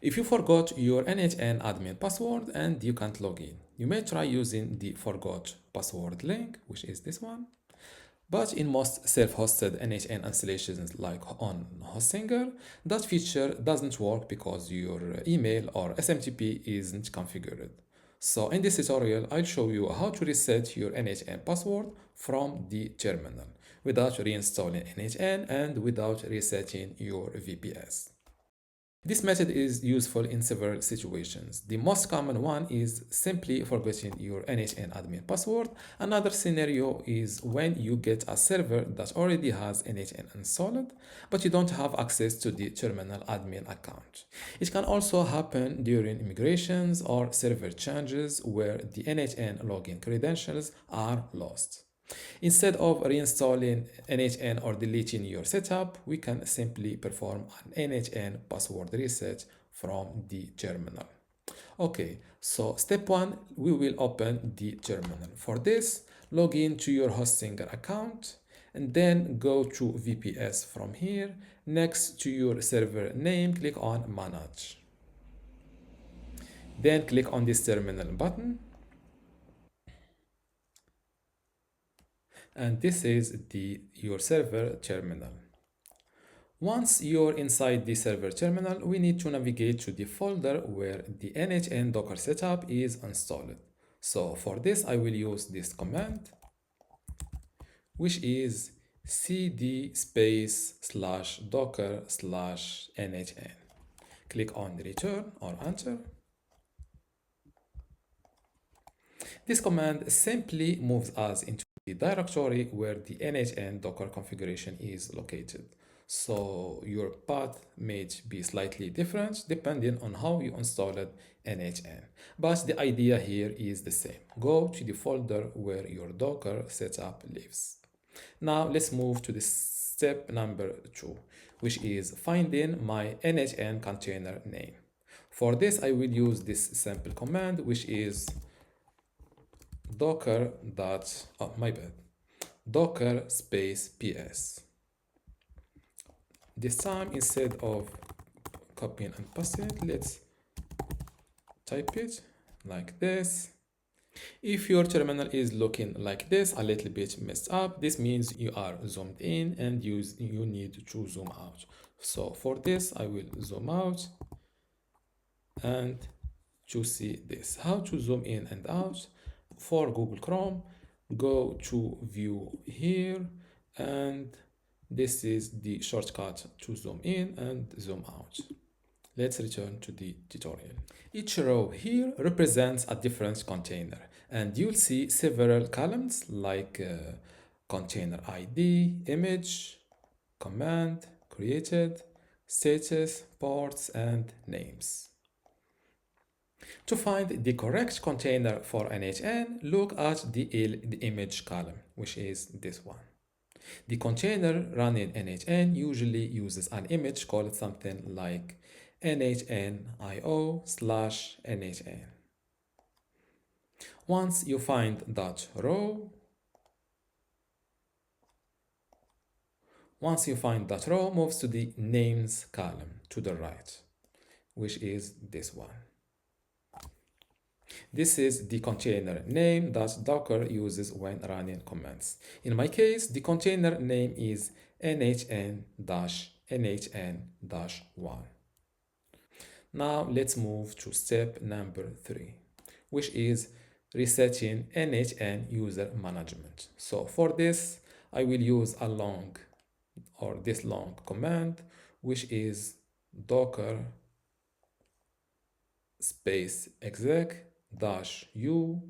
If you forgot your n8n admin password and you can't log in, you may try using the forgot password link, which is this one. But in most self-hosted n8n installations like on Hostinger, that feature doesn't work because your email or SMTP isn't configured. So in this tutorial, I'll show you how to reset your n8n password from the terminal without reinstalling n8n and without resetting your VPS. This method is useful in several situations. The most common one is simply forgetting your n8n admin password. Another scenario is when you get a server that already has n8n installed, but you don't have access to the terminal admin account. It can also happen during migrations or server changes where the n8n login credentials are lost. Instead of reinstalling n8n or deleting your setup, we can simply perform an n8n password reset from the terminal. Okay, so step one, we will open the terminal. For this, log in to your Hostinger account and then go to VPS from here. Next to your server name, click on Manage. Then click on this terminal button. And this is your server terminal. Once you're inside the server terminal, we need to navigate to the folder where the n8n Docker setup is installed. So for this, I will use this command, which is cd /docker/n8n. Click on return or enter. This command simply moves us into the directory where the n8n Docker configuration is located. So your path may be slightly different depending on how you installed n8n. But the idea here is the same. Go to the folder where your Docker setup lives. Now let's move to the step number 2, which is finding my n8n container name. For this, I will use this simple command, which is docker dot docker space ps. This time, instead of copying and pasting, let's type it like this. If your terminal is looking like this, a little bit messed up, this means you are zoomed in and you need to zoom out. So for this, I will zoom out and to see this. How to zoom in and out? For Google Chrome, go to view here, and this is the shortcut to zoom in and zoom out. Let's return to the tutorial. Each row here represents a different container, and you'll see several columns like container ID, image, command, created, status, ports, and names. To find the correct container for n8n, look at the image column, which is this one. The container running n8n usually uses an image called something like n8n.io/n8n. Once you find that row, move to the names column to the right, which is this one. This is the container name that Docker uses when running commands. In my case, the container name is n8n-n8n-1. Now let's move to step number 3, which is resetting n8n user management. So for this, I will use this long command, which is docker space exec -u,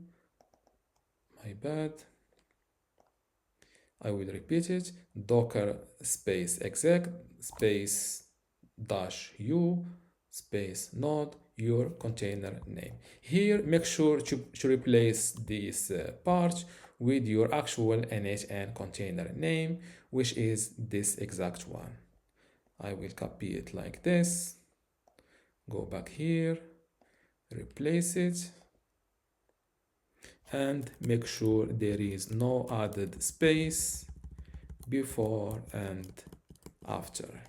I will repeat it, docker space exec space -u space node your container name. Here, make sure to replace this part with your actual n8n container name, which is this exact one. I will copy it like this, go back here, replace it, and make sure there is no added space before and after.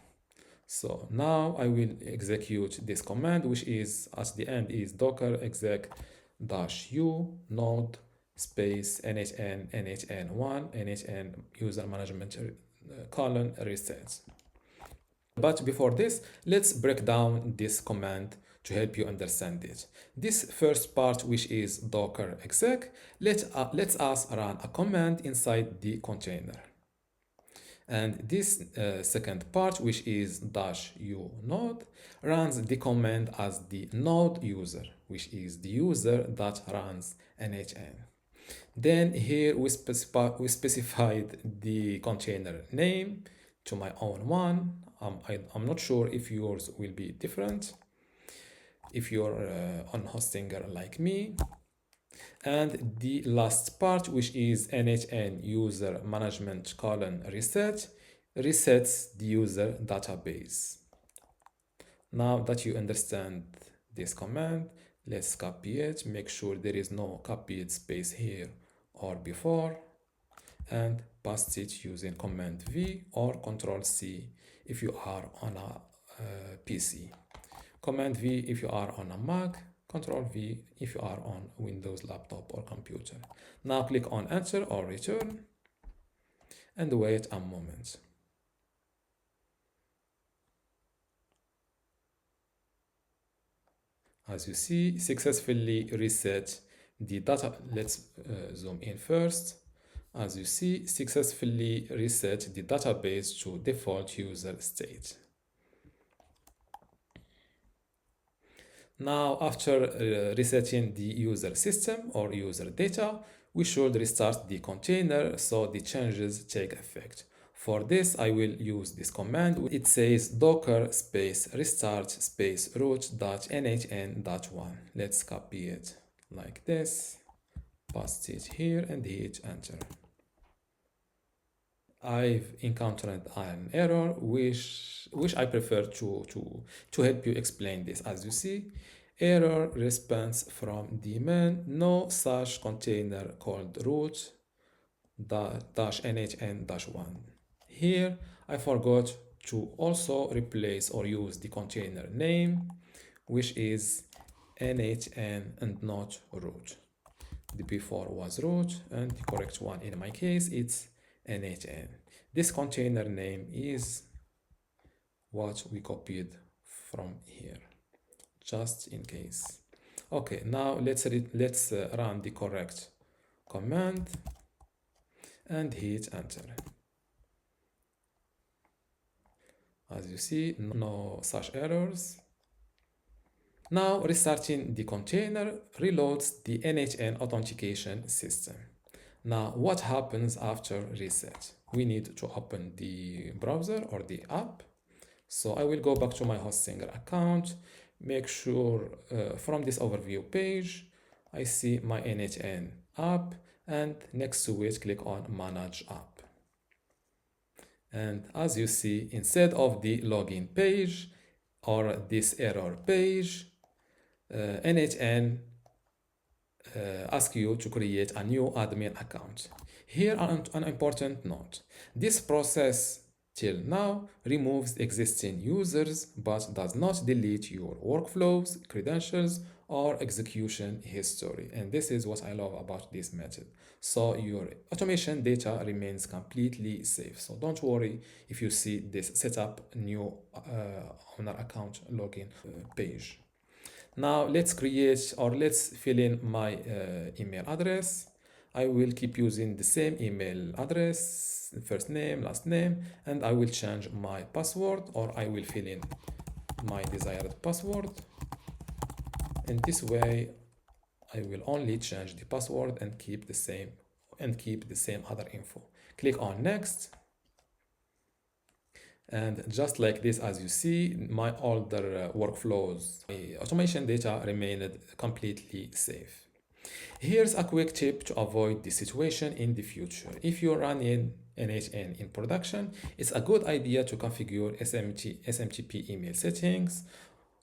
So now I will execute this command, which is at the end is docker exec -u node space n8n1 n8n user management colon reset. But before this, let's break down this command to help you understand it. This first part, which is docker exec, lets us run a command inside the container. And this second part, which is -u node, runs the command as the node user, which is the user that runs n8n. Then here we specified the container name to my own one. I'm not sure if yours will be different if you're on hostinger like me. And the last part, which is n8n user management colon reset, resets the user database. Now that you understand this command, let's copy it. Make sure there is no copied space here or before, and paste it using Command V or Control C if you are on a PC. Command V if you are on a Mac, Control V if you are on Windows laptop or computer. Now click on Enter or Return and wait a moment. As you see, successfully reset the data. Let's zoom in first. As you see, successfully reset the database to default user state. Now, after resetting the user system or user data, we should restart the container so the changes take effect. For this, I will use this command. It says docker space restart space root.n8n.1. Let's copy it like this, paste it here and hit enter. I've encountered an error which I prefer to help you explain this. As you see, error response from daemon, no such container called root -n8n-1. Here I forgot to also replace or use the container name, which is n8n and not root. The before was root and the correct one in my case it's n8n. This container name is what we copied from here, just in case. Okay, now let's run the correct command and hit enter. As you see, no such errors. Now restarting the container reloads the n8n authentication system. Now what happens after reset? We need to open the browser or the app. So I will go back to my Hostinger account, make sure from this overview page, I see my n8n app, and next to it click on manage app. And as you see, instead of the login page or this error page, n8n asks you to create a new admin account. Here an important note. This process till now removes existing users but does not delete your workflows, credentials, or execution history. And this is what I love about this method. So your automation data remains completely safe. So don't worry if you see this setup new owner account login page. Now let's create or let's fill in my email address. I will keep using the same email address, first name, last name, and I will change my password, or I will fill in my desired password. In this way, I will only change the password and keep the same other info. Click on next. And just like this, as you see, my older workflows, my automation data remained completely safe. Here's a quick tip to avoid this situation in the future. If you're running n8n in production, it's a good idea to configure SMTP email settings,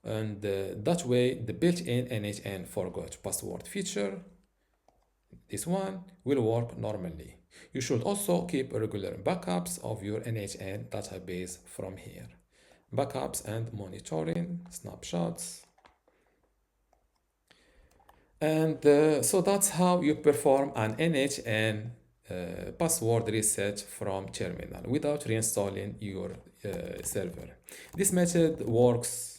and that way the built-in n8n forgot password feature, this one, will work normally. You should also keep regular backups of your n8n database from here. backups and monitoring, snapshots. And so that's how you perform an n8n password reset from terminal without reinstalling your server. This method works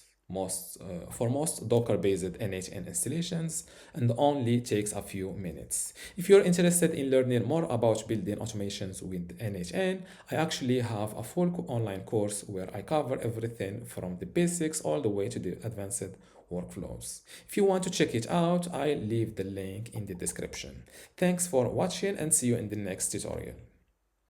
for most Docker-based n8n installations and only takes a few minutes. If you're interested in learning more about building automations with n8n, I actually have a full online course where I cover everything from the basics all the way to the advanced workflows. If you want to check it out, I'll leave the link in the description. Thanks for watching and see you in the next tutorial.